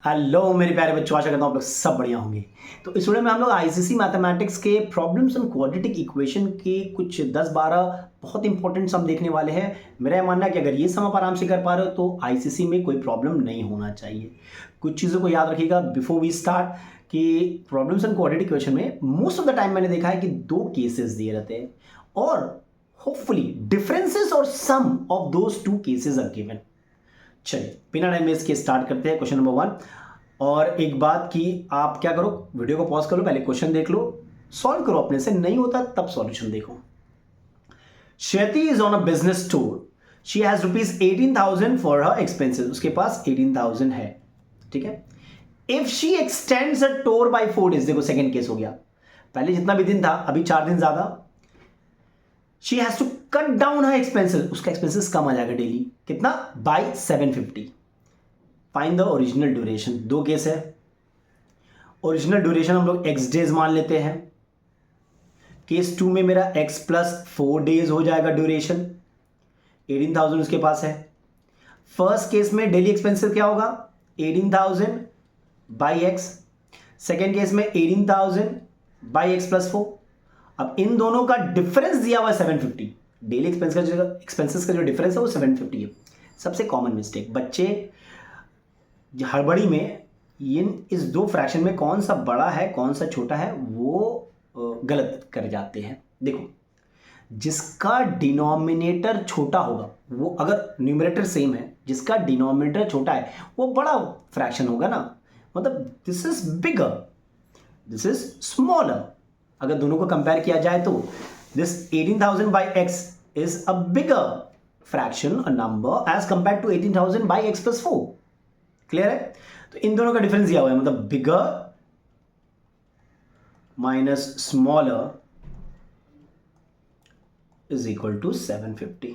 Hello मेरे प्यारे बच्चों, आशा करता हूँ आप लोग सब बढ़िया होंगे। तो इस वीडियो में हम लोग आईसीसी मैथमेटिक्स के प्रॉब्लम्स एंड क्वाड्रेटिक इक्वेशन के कुछ 10-12 बहुत इंपॉर्टेंट सम देखने वाले हैं। मेरा यह मानना है कि अगर ये सम आप आराम से कर पा रहे हो तो आईसीसी में कोई प्रॉब्लम नहीं होना चाहिए। कुछ चीज़ों को याद रखिएगा बिफोर वी स्टार्ट कि प्रॉब्लम्स एंड क्वाड्रेटिक इक्वेशन में मोस्ट ऑफ द टाइम मैंने देखा है कि दो केसेस दिए रहते हैं और होपफुली डिफरेंसेस और some of those two cases are given. चलिए बिना टाइम वेस्ट के स्टार्ट करते हैं क्वेश्चन नंबर 1। और एक बात कि आप क्या करो, वीडियो को पॉज करो, पहले क्वेश्चन देख लो, सॉल्व करो अपने से, नहीं होता तब सॉल्यूशन देखो। Shweti is on a business tour, she has ₹18,000 for her expenses. उसके पास 18,000 है, ठीक है। If she extends a tour by 4 days, देखो सेकंड केस हो गया, पहले जितना भी दिन था अभी 4 दिन ज्यादा। She has to cut down her expenses, उसका एक्सपेंसेस कम आ जाएगा डेली, कितना, by 750। Find the original duration. दो केस है, ओरिजिनल ड्यूरेशन हम लोग x डेज मान लेते हैं। केस 2 में मेरा x प्लस 4 डेज हो जाएगा ड्यूरेशन, 18,000 उसके पास है। फर्स्ट केस में डेली एक्सपेंसिव क्या होगा, 18,000 बाई एक्स। सेकेंड केस में 18,000 बाई एक्स प्लस 4। अब इन दोनों का डिफरेंस दिया हुआ है 750। डेली एक्सपेंसेस का जो डिफरेंस है वो 750 है। सबसे कॉमन मिस्टेक बच्चे हड़बड़ी में इस दो फ्रैक्शन में कौन सा बड़ा है कौन सा छोटा है वो गलत कर जाते हैं। देखो, जिसका डिनोमिनेटर छोटा होगा वो, अगर न्यूमरेटर सेम है, जिसका डिनोमिनेटर छोटा है वो बड़ा फ्रैक्शन होगा ना, मतलब this is bigger, this is smaller. अगर दोनों को कंपेयर किया जाए तो this 18,000 by X is a bigger fraction, a number as compared to 18,000 by X plus 4। Clear है? तो इन दोनों का डिफरेंस दिया हुआ है, मतलब bigger minus smaller is equal to 750।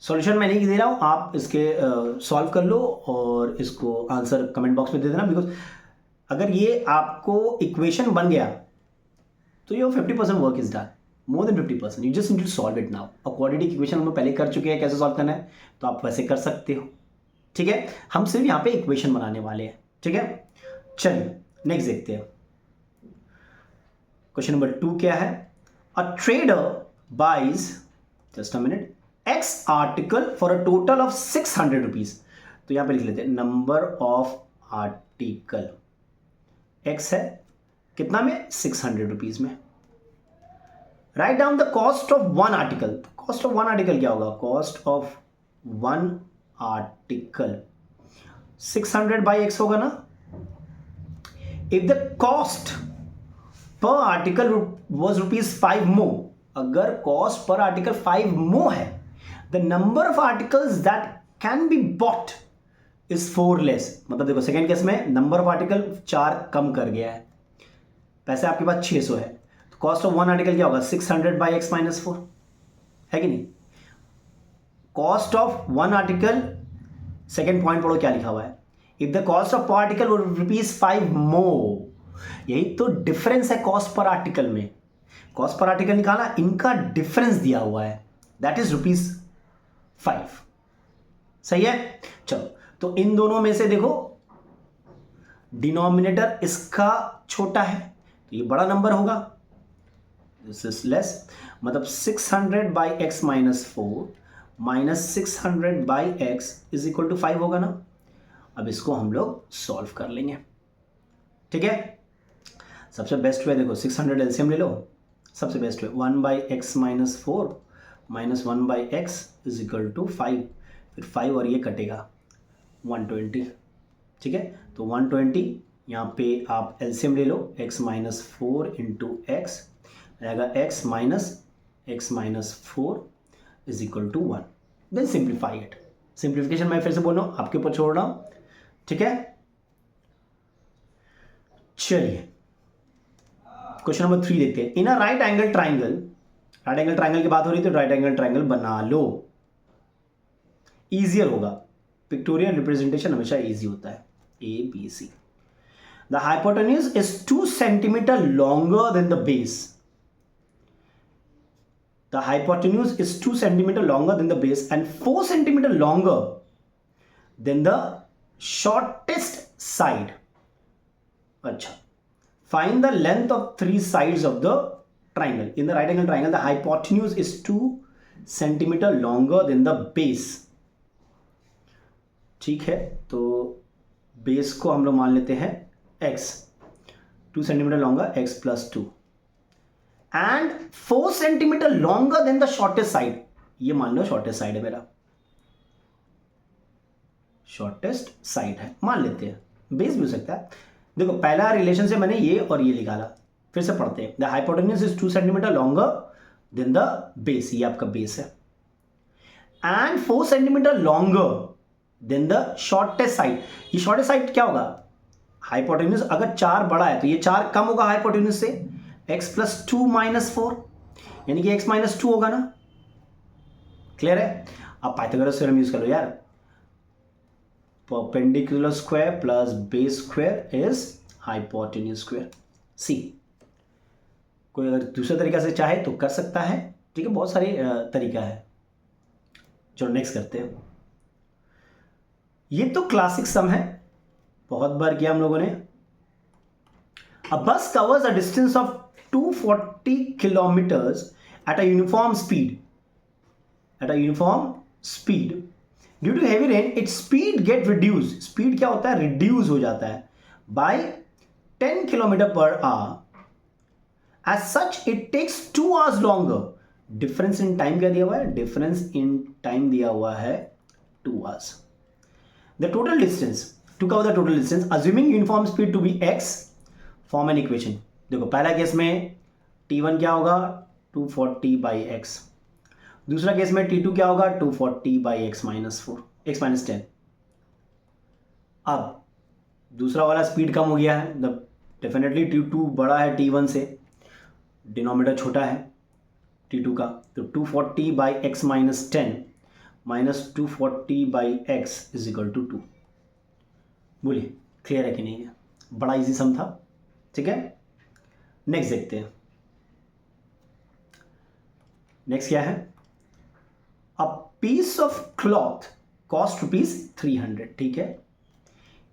Solution मैं नहीं दे रहा हूं, आप इसके सॉल्व कर लो और इसको आंसर कमेंट बॉक्स में दे देना। बिकॉज अगर ये आपको इक्वेशन बन गया तो your 50% work is done, more than 50%। You just need to solve it now. और क्वाड्रेटिक इक्वेशन हम लोग पहले कर चुके हैं, कैसे सॉल्व करना है तो आप वैसे कर सकते हो, ठीक है। हम सिर्फ यहां पे इक्वेशन बनाने वाले हैं, ठीक है। चलिए नेक्स्ट देखते हैं। क्वेश्चन नंबर 2 क्या है, a trader buys, just a minute, X article for a total of 600 rupees. तो यहां पे लिख लेते हैं नंबर ऑफ आर्टिकल, एक्स है कितना में, 600 रुपीज में। Write down the cost of one article. Cost of one article क्या होगा, cost of one article 600 by x होगा ना। If the cost per article was ₹5 मोर, अगर कॉस्ट पर आर्टिकल 5 मोर है, the number of articles that can be bought is 4 less. मतलब देखो second case में number of article 4 कम कर गया है, पैसे आपके पास 600 है, तो कॉस्ट ऑफ वन आर्टिकल क्या होगा, 600 बाई एक्स माइनस 4, है कि नहीं। Cost of one article, second point पढ़ो क्या लिखा हुआ है, इफ द कॉस्ट ऑफ पर आर्टिकल ₹5 मोर। यही तो डिफरेंस है कॉस्ट पर आर्टिकल में। कॉस्ट पर आर्टिकल निकाला, इनका डिफरेंस दिया हुआ है, दैट इज ₹5। सही है। चलो तो इन दोनों में से देखो डिनोमिनेटर इसका छोटा है तो ये बड़ा नंबर होगा, दिस इज लेस, मतलब 600 by X minus 4 minus 600 by X is equal to 5 होगा ना। अब इसको हम लोग सॉल्व कर लेंगे, ठीक है। सबसे बेस्ट वे देखो, 600 एलसीएम ले लो, सबसे best way 1 by X minus 4 minus 1 by X is equal to 5, फिर 5 और ये कटेगा 120, ठीक है। तो 120 यहाँ पे आप एलसीएम ले लो, x माइनस 4 इंटू एक्स रहेगा x minus 4 is equal to 1। Then simplify it. Simplification मैं फिर से बोल रहा हूँ, आपके ऊपर छोड़ रहा हूँ, ठीक है। चलिए क्वेश्चन नंबर 3 देखते हैं। In a right angle triangle, right angle triangle की बात हो रही तो राइट एंगल ट्राइंगल बना लो, ईजियर होगा। पिक्टोरियल रिप्रेजेंटेशन हमेशा इजी होता है, ABC। The hypotenuse is 2 centimeter longer than the base. The hypotenuse is 2 centimeter longer than the base and 4 centimeter longer than the shortest side, अच्छा, find the length of 3 sides of the triangle. In the right angle triangle the hypotenuse is 2 centimetre longer than the base. ठीक है, तो base को हम लोग मान लेते हैं x, 2 centimetre longer, x plus 2, and 4 centimetre longer than the shortest side. ये मान लो शॉर्टेस्ट साइड है, मेरा शॉर्टेस्ट साइड है, मान लेते हैं. बेस भी हो सकता है. देखो पहला रिलेशन से मैंने ये और ये निकाला, फिर से पढ़ते हैं. The hypotenuse is 2 centimetre longer than the base, ये आपका बेस है, and 4 centimetre longer than the shortest side. ये शॉर्टेस्ट साइड क्या होगा? हाइपोटेन्यूज अगर 4 बड़ा है तो ये 4 कम होगा हाइपोटेन्यूज से, x प्लस 2 माइनस 4, यानी कि x माइनस 2 होगा ना. क्लियर है? अब पाइथागोरस थ्योरम यूज कर लो यार. Perpendicular square plus base square is hypotenuse square. See कोई अगर दूसरे तरीका से चाहे तो कर सकता है, ठीक है, बहुत सारे तरीका है. चलो नेक्स्ट करते हैं. ये तो क्लासिक सम है, बहुत बार किया हम लोगों ने. अ बस covers a distance of 240 kilometers at a uniform speed. At a uniform speed. Due to heavy rain, its speed get reduced. Speed क्या होता है? Reduce हो जाता है by 10 kilometer per hour. As such, it takes 2 hours longer. Difference in time क्या दिया हुआ है? Difference in time दिया हुआ है 2 hours. The total distance, to cover the total distance, assuming uniform speed to be x, form an equation. देखो पहला case में t1 क्या होगा? 240 बाई एक्स. दूसरा केस में t2 क्या होगा? 240 by X minus 4, x minus 10. अब दूसरा वाला स्पीड कम हो गया है, डेफिनेटली t2 बड़ा है t1 से, डिनोमिनेटर छोटा है t2 का, तो 240 by X minus 10 minus 240 by X is equal to 2. बोलिए क्लियर है कि नहीं है? बड़ा इजी सम था, ठीक है. नेक्स्ट देखते हैं. नेक्स्ट क्या है? A piece of cloth cost rupees 300. ठीक है.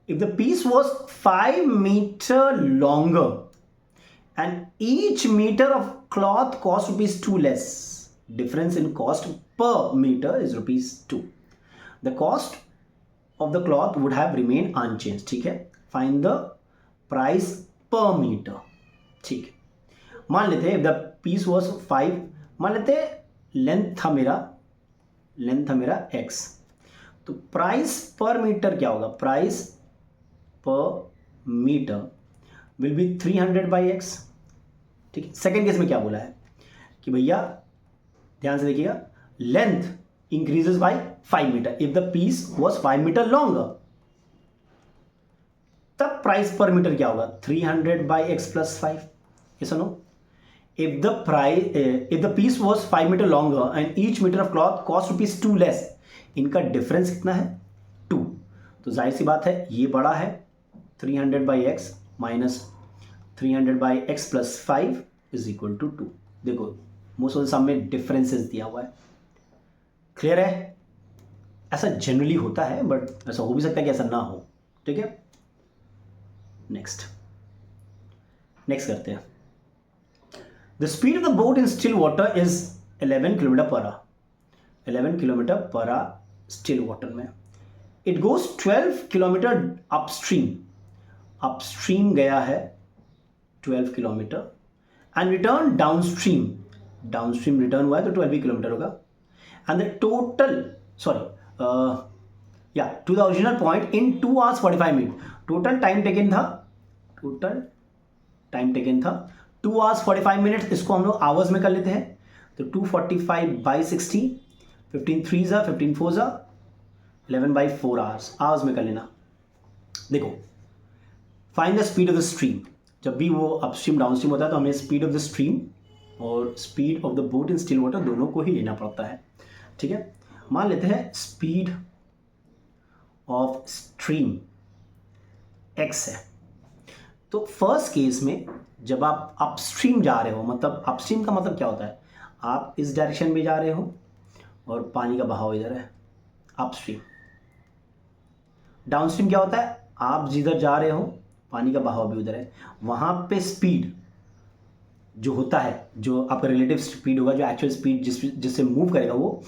If the piece was 5 metre longer and each metre of cloth cost rupees 2 less, difference in cost per meter is rupees 2. The cost of the cloth would have remained unchanged. ठीक है. Find the price per meter. ठीक है. मान लेते हैं the piece was 5, मान लेते हैं लेंथ था मेरा x, तो प्राइस पर मीटर क्या होगा? Price per metre will be 300 by X. ठीक है. सेकेंड केस में क्या बोला है कि भैया ध्यान से देखिएगा, length increases by 5 meter if the piece was 5 meter longer. तब प्राइस पर मीटर क्या होगा? 300 by x plus 5. Yes or no? If the piece was 5 meter longer and each meter of cloth cost rupees 2 less, इनका difference कितना है? 2. तो जाहिर सी बात है ये बड़ा है, 300 by x minus 300 by x plus 5 is equal to 2. देखो मोस्ट ऑफ द सम में डिफरेंसेस दिया हुआ है. क्लियर है? ऐसा जनरली होता है, बट ऐसा हो भी सकता है कि ऐसा ना हो. ठीक है. नेक्स्ट करते हैं. The speed of the boat in still water is 11 kilometre per hour. 11 kilometre per hour still water में. इट गोज 12 किलोमीटर अपस्ट्रीम गया है 12 kilometre and return downstream return हुआ है तो 12 किलोमीटर होगा. And the total, to the original point in 2 hours 45 minutes. Total time taken था 2 hours 45 minutes. इसको हम लोग hours में कर लेते हैं, तो 245 by 60, 15 3s 15 4s 11 by 4 hours में कर लेना. देखो find the speed of the stream. जब भी वो अपस्ट्रीम डाउनस्ट्रीम होता है तो हमें स्पीड ऑफ द स्ट्रीम और speed of the boat in still water दोनों को ही लेना पड़ता है. ठीक है. मान लेते हैं स्पीड ऑफ स्ट्रीम x है, तो फर्स्ट केस में जब आप अपस्ट्रीम जा रहे हो, मतलब अपस्ट्रीम का मतलब क्या होता है? आप इस डायरेक्शन में जा रहे हो और पानी का बहाव इधर है, अपस्ट्रीम. डाउनस्ट्रीम क्या होता है, आप जिधर जा रहे हो पानी का बहाव भी उधर है, वहाँ पे स्पीड जो होता है, जो आपका रिलेटिव स्पीड होगा, जो एक्चुअल स्पीड जिससे मूव करेगा, वो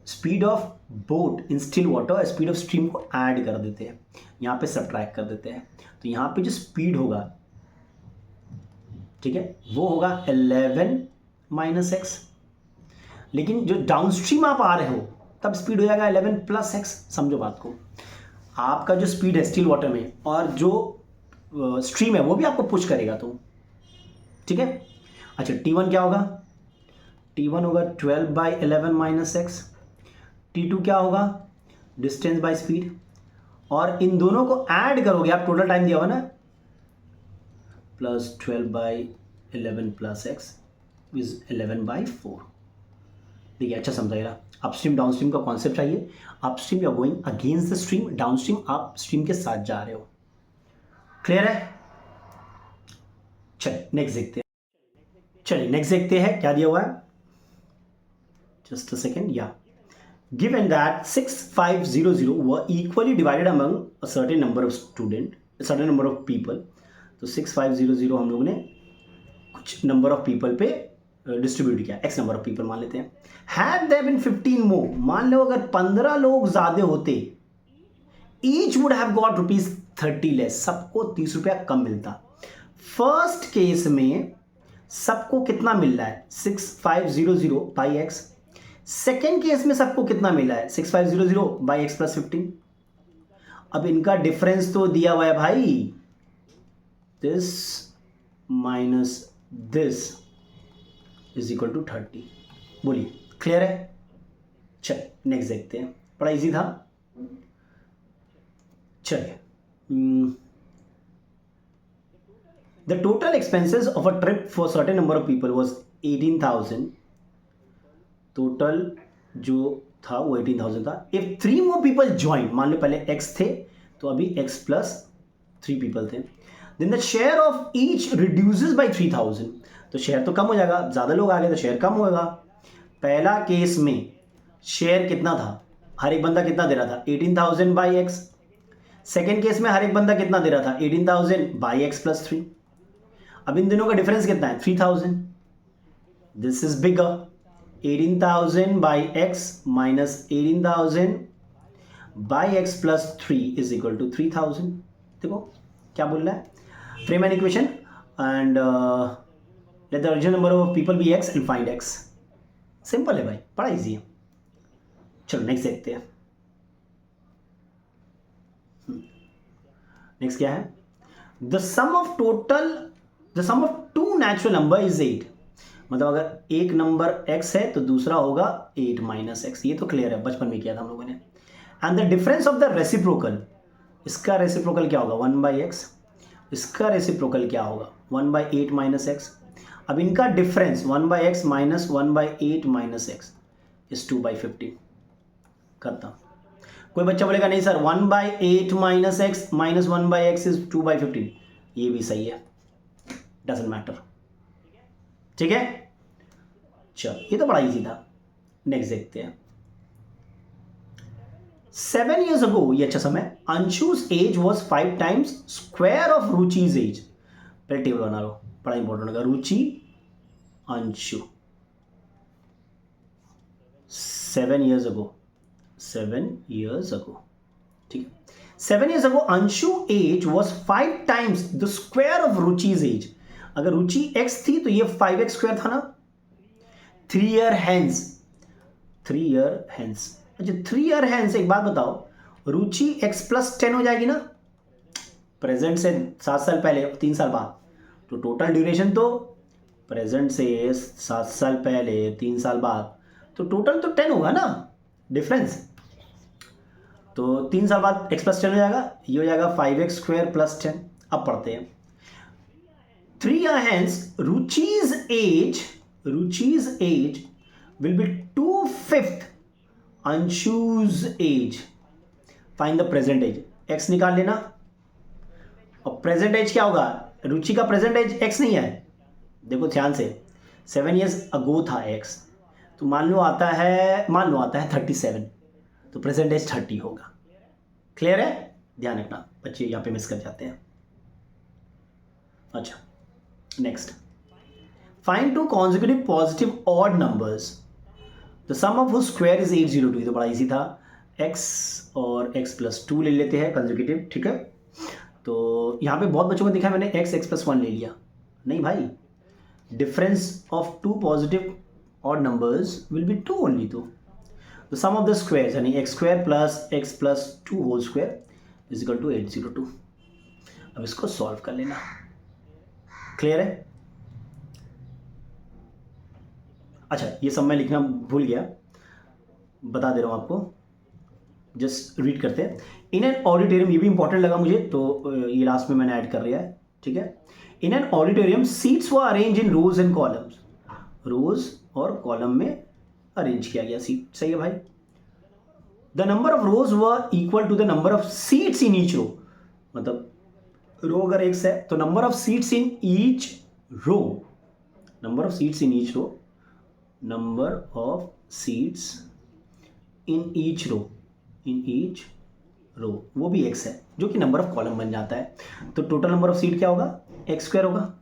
speed of boat in still water speed of stream को ऐड कर देते हैं, यहाँ पे सब्ट्रैक्ट कर देते हैं। तो यहाँ पे जो स्पीड होगा, ठीक है, वो होगा 11 माइनस एक्स। लेकिन जो डाउनस्ट्रीम आप आ रहे हो तब स्पीड हो जाएगा 11 प्लस एक्स। समझो बात को, आपका जो स्पीड है स्टिल वाटर में और जो स्ट्रीम है वो भी आपको पुश करेगा, तो ठीक है। अच्छा, T1 क्या होगा, T1 होगा 12 बाई 11 माइनस एक्स। T2 क्या होगा, डिस्टेंस बाय स्पीड, और इन दोनों को ऐड करोगे आप, टोटल टाइम दिया हुआ ना, plus 12 by 11 plus X is 11 by 4। देखिए अच्छा समझाएगा, अपस्ट्रीम डाउनस्ट्रीम का कॉन्सेप्ट चाहिए। Upstream you are going against the stream, downstream आप स्ट्रीम के साथ जा रहे हो। क्लियर है? चलिए नेक्स्ट देखते हैं। चलिए नेक्स्ट देखते हैं क्या दिया हुआ है, जस्ट अ सेकेंड। या given that 6500 were equally divided among a certain number of student, a certain number of people, तो 6500 हम लोग ने कुछ नंबर ऑफ पीपल पे डिस्ट्रीब्यूट किया, एक्स नंबर ऑफ पीपल मान लेते हैं। हैड देयर बीन 15 मोर, मान लो अगर 15 लोग ज्यादा होते, each would have got ₹30 less, सबको 30 रुपया कम मिलता। फर्स्ट केस में सबको कितना मिल रहा है, 6500 बाई एक्स। सेकेंड केस में सबको कितना मिला है, 6500 बाई एक्स प्लस 15। अब इनका डिफरेंस तो दिया हुआ है भाई, this minus this is equal to 30। बोलिए क्लियर है? चल नेक्स्ट देखते हैं, बड़ा इजी था। चलिए, the total expenses of a trip for certain number of people was 18,000। Total जो था वो 18,000 था। इफ 3 मोर पीपल ज्वाइन, मान लो पहले x थे तो अभी x प्लस 3 पीपल थे, then the share of each reduces by 3,000। तो शेयर तो कम हो जाएगा, ज़्यादा लोग आ गए तो शेयर कम होगा। पहला केस में शेयर कितना था, हर एक बंदा कितना दे रहा था, 18,000 बाई एक्स। सेकेंड केस में हर एक बंदा कितना दे रहा था, 18,000 बाई एक्स प्लस 3। अब इन दोनों का डिफरेंस कितना है, 3,000। This is bigger, 18,000 by x minus 18,000 by x plus 3 is equal to 3,000। देखो क्या बोल रहा है, frame an equation and let the original number of people be x and find x। Simple है भाई, बड़ा इजी है। चलो नेक्स्ट देखते हैं। नेक्स्ट क्या है, the sum of two natural number is 8। मतलब अगर एक नंबर x है तो दूसरा होगा 8 माइनस एक्स, ये तो क्लियर है, बचपन में किया था हम लोगों ने। And the difference of the reciprocal, इसका रेसिप्रोकल क्या होगा, 1 बाई एक्स। इसका रेसिप्रोकल क्या होगा, 1 बाई 8 माइनस एक्स। अब इनका difference 1 by X minus 1 by 8 minus x is 2 by 15। करता कोई बच्चा बोलेगा नहीं sir 1 by 8 minus x minus 1 by X is 2 by 15, ये भी सही है, डजंट मैटर। ठीक है, चलो ये तो बड़ा इजी था। नेक्स्ट देखते हैं। 7 years ago, ये अच्छा समय, Anshu's age was 5 times square of Ruchi's age. पहले टेबल बना लो, बड़ा इंपॉर्टेंट होगा, रुचि Anshu 7 years ago, 7 years ago, ठीक है। 7 years ago Anshu age was 5 times the square of Ruchi's age. अगर रुचि x थी तो ये 5x स्क्वायर था ना। 3 year hence, 3 year hence, अच्छा 3 year hence एक बात बताओ, रुचि x प्लस 10 हो जाएगी ना, प्रेजेंट से 7 साल पहले 3 साल बाद, तो टोटल ड्यूरेशन तो प्रेजेंट से 7 साल पहले 3 साल बाद, तो टोटल तो 10 होगा ना डिफरेंस। तो 3 साल बाद x प्लस 10 हो जाएगा, ये हो जाएगा 5x स्क्वायर प्लस 10। अब पढ़ते हैं। 3 year hence रुचि's age will be 2/5 अंशु's age। Find the present age, x निकाल लेना। और प्रेजेंट एज क्या होगा, रुचि का प्रेजेंट एज x नहीं है, देखो ध्यान से, 7 years ago था x, तो मान लो आता है 37, तो प्रेजेंट एज 30 होगा। क्लियर है? ध्यान रखना, बच्चे यहाँ पे मिस कर जाते हैं। अच्छा, next, find two consecutive positive odd numbers the sum of whose square is 802। तो बड़ा इजी था, x और x+2 ले लेते हैं कंजिक्यूटिव, ठीक है। तो यहाँ पे बहुत बच्चों को दिखा मैंने x+1 ले लिया, नहीं भाई, difference of two positive odd numbers will be 2 only. तो the sum of the squares यानी x² + x+2 whole square is equal to 802। अब इसको सॉल्व कर लेना, क्लियर है। अच्छा, ये सब मैं लिखना भूल गया, बता दे रहा हूँ आपको, जस्ट रीड करते हैं। इन एन ऑडिटोरियम, ये भी इंपॉर्टेंट लगा मुझे तो ये लास्ट में मैंने ऐड कर लिया है, ठीक है। In an auditorium seats were arrange in rows and columns, rows और कॉलम में अरेंज किया गया सीट, सही है भाई। The number of rows were equal to the number of seats in each row, मतलब रो अगर x है तो number of seats in each row, number of seats in each row, number of seats in each row, in each row वो भी x है, जो कि number of column बन जाता है। तो टोटल नंबर ऑफ सीट क्या होगा, x² होगा।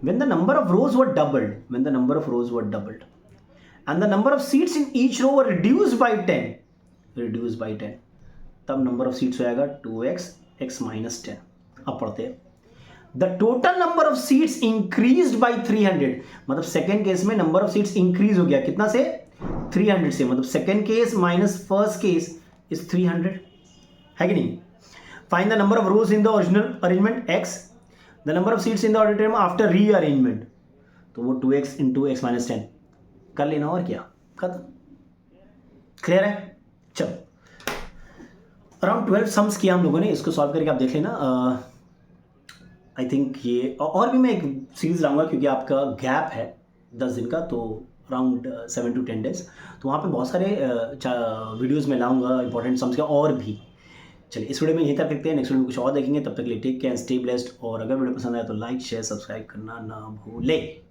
when the number of rows were doubled, when the number of rows were doubled and the number of seats in each row were reduced by 10, reduced by 10, तब number of seats हो जाएगा 2x x - 10। अब पढ़ते हैं, the total number of seats increased by 300, मतलब second case में number of seats increase हो गया, कितना से, 300 से, मतलब second case minus first case is 300, है कि नहीं। Find the number of rose in the original arrangement x, the number of seats in the auditorium after rearrangement, तो वो 2x × x - 10 कर लेना, और क्या, खत्म, क्लियर है। चलो, अराउंड 12 सम्स किया हम लोगों ने, इसको सॉल्व करके आप देख लेना। आई थिंक ये और भी मैं एक सीरीज लाऊंगा, क्योंकि आपका गैप है 10 दिन का, तो अराउंड 7 to 10 days, तो वहाँ पे बहुत सारे वीडियोस में लाऊंगा इंपॉर्टेंट सम्स के और भी। चलिए, इस वीडियो में यहीं तक देखते हैं, नेक्स्ट वीडियो में कुछ और देखेंगे, तब तक के लिए टेक केयर, स्टे ब्लेस्ड, और अगर वीडियो पसंद आया तो लाइक शेयर सब्सक्राइब करना ना भूलें।